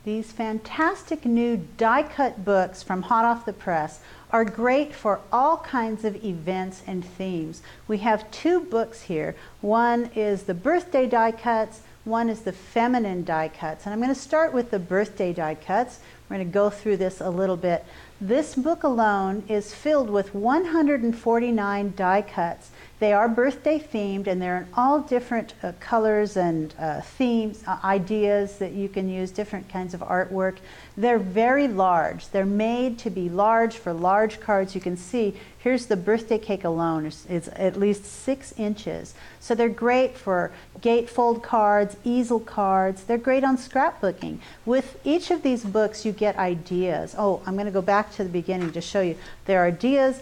These fantastic new die-cut books from hot off the press are great for all kinds of events and themes. We have two books here. One is the birthday die cuts, one is the feminine die cuts. And I'm going to start with the birthday die cuts. We're going to go through this a little bit. This book alone is filled with 149 die cuts. They are birthday themed, and they're in all different colors and themes, ideas that you can use, different kinds of artwork. They're very large. They're made to be large for large cards. You can see here's the birthday cake alone. It's at least 6 inches. So they're great for gatefold cards, easel cards. They're great on scrapbooking. With each of these books, you get ideas. Oh, I'm going to go back to the beginning to show you. There are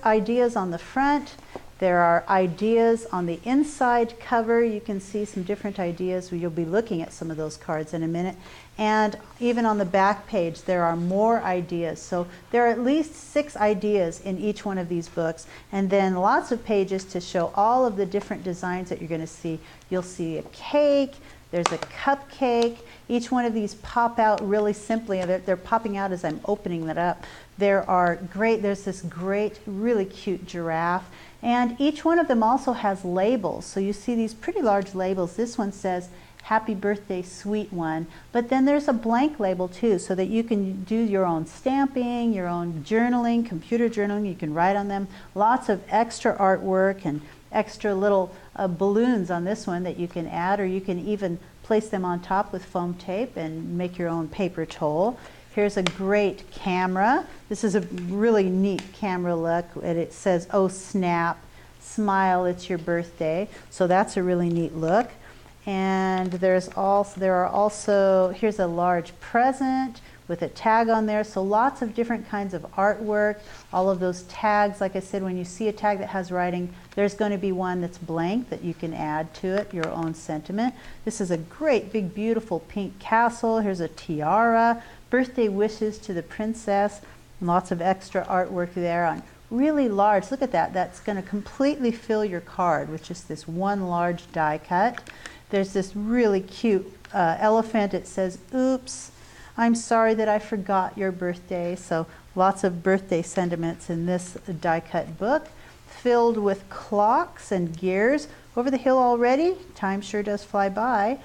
ideas on the front. There are ideas on the inside cover. You can see some different ideas. You'll be looking at some of those cards in a minute. And even on the back page, there are more ideas. So there are at least 6 ideas in each one of these books. And then lots of pages to show all of the different designs that you're going to see. You'll see a cake. There's a cupcake. Each one of these pop out really simply. They're popping out as I'm opening that up. There's this great, really cute giraffe. And each one of them also has labels. So you see these pretty large labels. This one says, "Happy Birthday, Sweet One." But then there's a blank label too, so that you can do your own stamping, your own journaling, computer journaling. You can write on them. Lots of extra artwork and extra little balloons on this one that you can add, or you can even place them on top with foam tape and make your own paper towel. Here's a great camera. This is a really neat camera look, and it says, "Oh snap, smile, it's your birthday." So that's a really neat look. And here's a large present with a tag on there. So lots of different kinds of artwork. All of those tags, like I said, when you see a tag that has writing, there's going to be one that's blank that you can add to it, your own sentiment. This is a great, big, beautiful pink castle. Here's a tiara. Birthday wishes to the princess. Lots of extra artwork there on really large. Look at that. That's going to completely fill your card with just this one large die cut. There's this really cute elephant. It says, "Oops, I'm sorry that I forgot your birthday." So lots of birthday sentiments in this die cut book, filled with clocks and gears. Over the hill already? Time sure does fly by.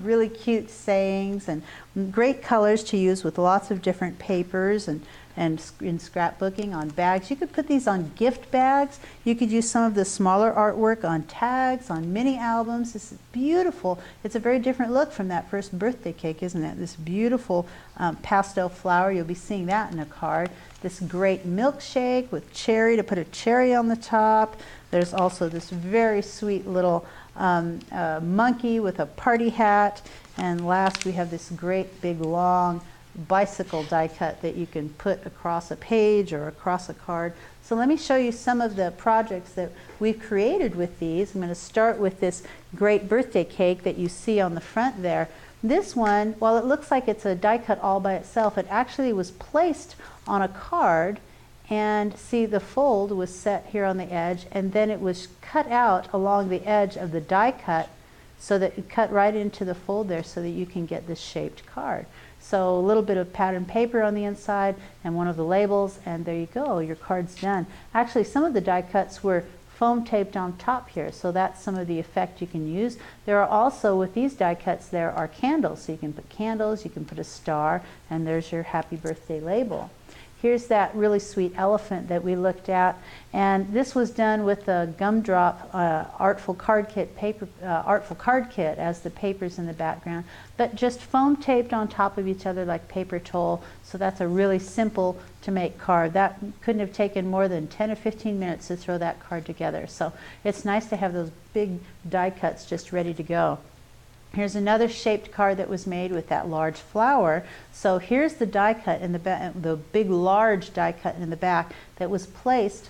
Really cute sayings and great colors to use with lots of different papers and in scrapbooking on bags. You could put these on gift bags. You could use some of the smaller artwork on tags, on mini albums. This is beautiful. It's a very different look from that first birthday cake, isn't it? This beautiful pastel flower. You'll be seeing that in a card. This great milkshake with cherry, to put a cherry on the top. There's also this very sweet little monkey with a party hat. And last, we have this great big long bicycle die cut that you can put across a page or across a card. So let me show you some of the projects that we've created with these. I'm going to start with this great birthday cake that you see on the front there. This one, while it looks like it's a die cut all by itself, it actually was placed on a card, and see the fold was set here on the edge, and then it was cut out along the edge of the die cut so that it cut right into the fold there so that you can get this shaped card. So a little bit of pattern paper on the inside and one of the labels, and there you go, your card's done. Actually, some of the die cuts were foam taped on top here, so that's some of the effect you can use. There are also, with these die cuts, there are candles. So you can put candles, you can put a star, and there's your happy birthday label. Here's that really sweet elephant that we looked at, and this was done with a gumdrop artful card kit as the papers in the background, but just foam taped on top of each other like paper towel. So that's a really simple to make card. That couldn't have taken more than 10 or 15 minutes to throw that card together. So it's nice to have those big die cuts just ready to go. Here's another shaped card that was made with that large flower. So here's the die cut in the back, the big large die cut in the back that was placed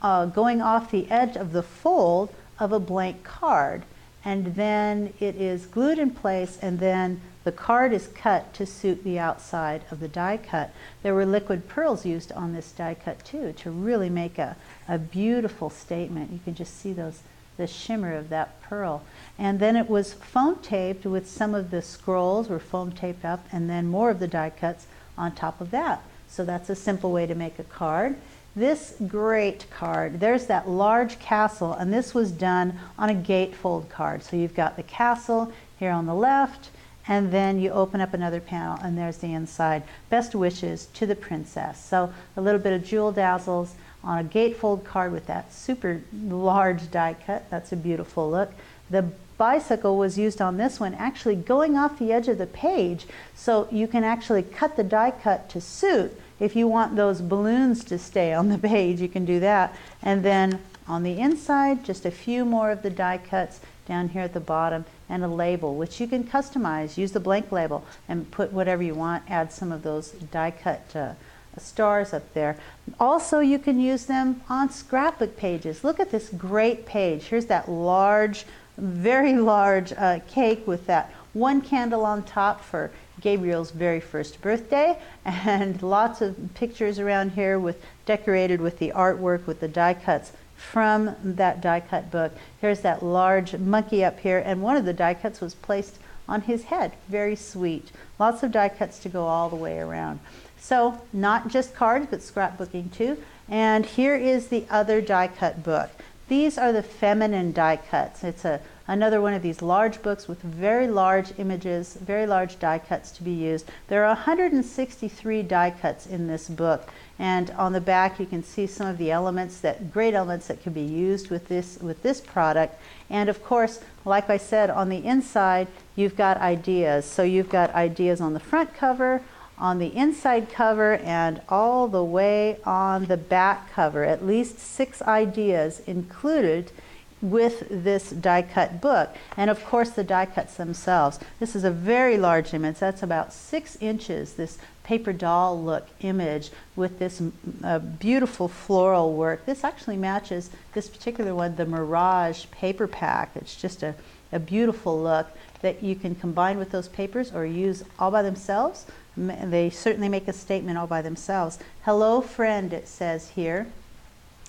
going off the edge of the fold of a blank card. And then it is glued in place, and then the card is cut to suit the outside of the die cut. There were liquid pearls used on this die cut too to really make a beautiful statement. You can just see those the shimmer of that pearl. And then it was foam taped with some of the scrolls were foam taped up, and then more of the die cuts on top of that. So that's a simple way to make a card. This great card, there's that large castle, and this was done on a gatefold card. So you've got the castle here on the left, and then you open up another panel, and there's the inside. Best wishes to the princess. So a little bit of jewel dazzles on a gatefold card with that super large die cut. That's a beautiful look. The bicycle was used on this one actually going off the edge of the page, so you can actually cut the die cut to suit. If you want those balloons to stay on the page, you can do that. And then on the inside, just a few more of the die cuts down here at the bottom, and a label, which you can customize. Use the blank label and put whatever you want. Add some of those die cut stars up there. Also, you can use them on scrapbook pages. Look at this great page. Here's that large, very large cake with that one candle on top for Gabriel's very first birthday, and lots of pictures around here with decorated with the artwork with the die cuts from that die cut book. Here's that large monkey up here, and one of the die cuts was placed on his head. Very sweet. Lots of die cuts to go all the way around. So not just cards, but scrapbooking too. And here is the other die cut book. These are the feminine die cuts. It's another one of these large books with very large images, very large die cuts to be used. There are 163 die cuts in this book, and on the back you can see some of the elements, great elements that could be used with this product. And of course, like I said, on the inside you've got ideas. So you've got ideas on the front cover, on the inside cover, and all the way on the back cover. At least 6 ideas included with this die cut book. And of course the die cuts themselves. This is a very large image. That's about 6 inches, this paper doll look image with this beautiful floral work. This actually matches this particular one, the Mirage paper pack. It's just a beautiful look that you can combine with those papers or use all by themselves. They certainly make a statement all by themselves. Hello friend, it says here.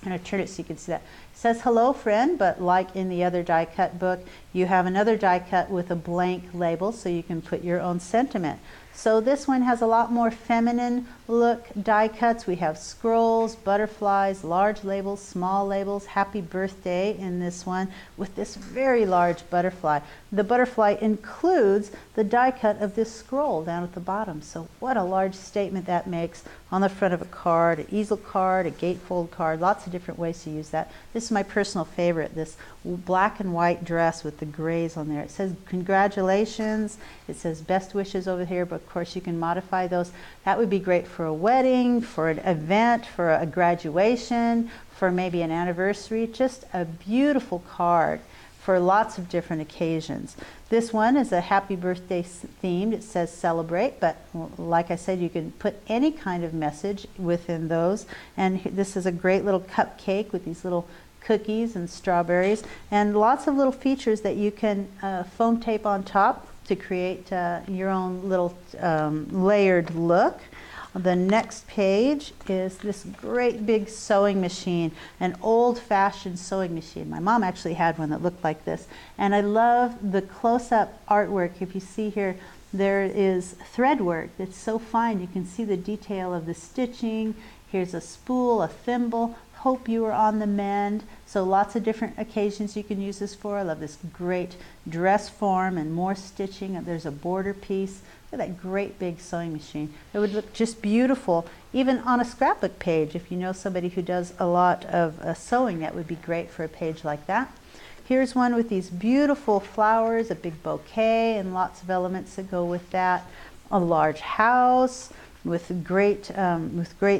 I'm going to turn it so you can see that. It says hello friend, but like in the other die cut book, you have another die cut with a blank label so you can put your own sentiment. So this one has a lot more feminine look die cuts. We have scrolls, butterflies, large labels, small labels, happy birthday in this one with this very large butterfly. The butterfly includes the die cut of this scroll down at the bottom. So what a large statement that makes on the front of a card, an easel card, a gatefold card, lots of different ways to use that. This is my personal favorite, this black and white dress with the grays on there. It says congratulations. It says best wishes over here, but of course you can modify those. That would be great for a wedding, for an event, for a graduation, for maybe an anniversary. Just a beautiful card for lots of different occasions. This one is a happy birthday themed. It says celebrate, but like I said, you can put any kind of message within those. And this is a great little cupcake with these little cookies and strawberries, and lots of little features that you can foam tape on top to create your own little layered look. The next page is this great big sewing machine, an old-fashioned sewing machine. My mom actually had one that looked like this, and I love the close-up artwork. If you see here, there is thread work that's so fine. You can see the detail of the stitching. Here's a spool, a thimble. Hope you are on the mend. So lots of different occasions you can use this for. I love this great dress form and more stitching. There's a border piece. Look at that great big sewing machine. It would look just beautiful even on a scrapbook page. If you know somebody who does a lot of sewing, that would be great for a page like that. Here's one with these beautiful flowers, a big bouquet, and lots of elements that go with that. A large house with great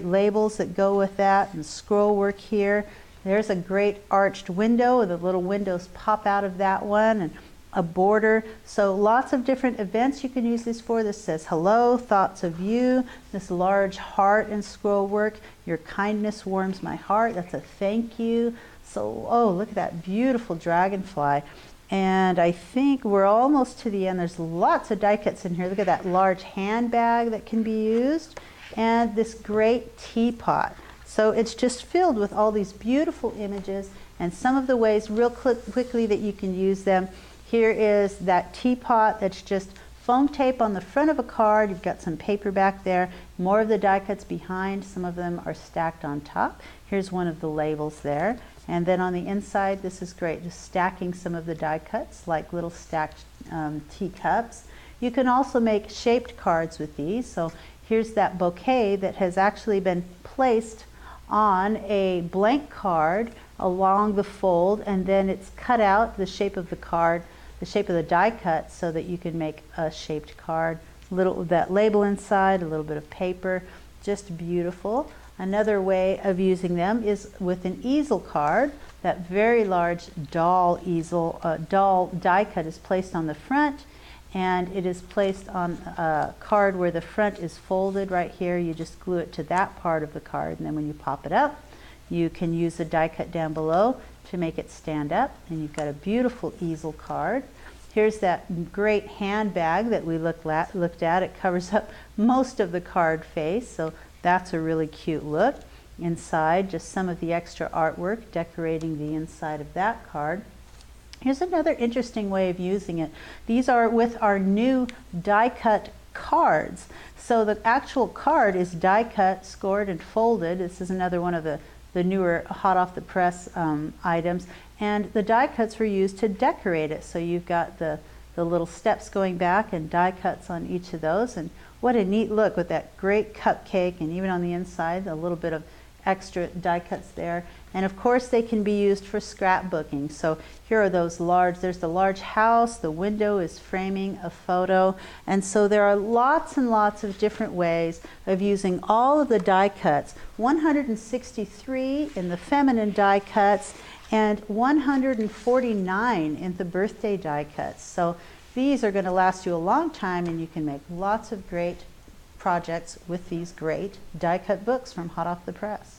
labels that go with that, and scroll work here. There's a great arched window. The little windows pop out of that one, and a border. So lots of different events you can use this for. This says hello, thoughts of you. This large heart and scroll work. Your kindness warms my heart. That's a thank you. So, oh, look at that beautiful dragonfly. And I think we're almost to the end. There's lots of die cuts in here. Look at that large handbag that can be used, and this great teapot. So it's just filled with all these beautiful images And some of the ways real quickly that you can use them, here is that teapot that's just foam tape on the front of a card. You've got some paper back there, more of the die cuts behind, some of them are stacked on top. Here's one of the labels there. And then on the inside, this is great, just stacking some of the die cuts like little stacked teacups. You can also make shaped cards with these. So here's that bouquet that has actually been placed on a blank card along the fold, and then it's cut out the shape of the card, the shape of the die cut, so that you can make a shaped card. Little that label inside, a little bit of paper, just beautiful. Another way of using them is with an easel card. That very large doll easel, doll die cut is placed on the front, and it is placed on a card where the front is folded right here. You just glue it to that part of the card, and then when you pop it up, you can use the die cut down below to make it stand up, and you've got a beautiful easel card. Here's that great handbag that we looked at. It covers up most of the card face, so that's a really cute look. Inside, just some of the extra artwork decorating the inside of that card. Here's another interesting way of using it. These are with our new die cut cards. So the actual card is die cut, scored, and folded. This is another one of the newer hot off the press items. And the die cuts were used to decorate it. So you've got the little steps going back and die cuts on each of those. And what a neat look with that great cupcake, and even on the inside, a little bit of extra die cuts there. And of course they can be used for scrapbooking. So here are those large, there's the large house, the window is framing a photo. And so there are lots and lots of different ways of using all of the die cuts, 163 in the feminine die cuts and 149 in the birthday die cuts. So these are going to last you a long time, and you can make lots of great projects with these great die cut books from hot off the press.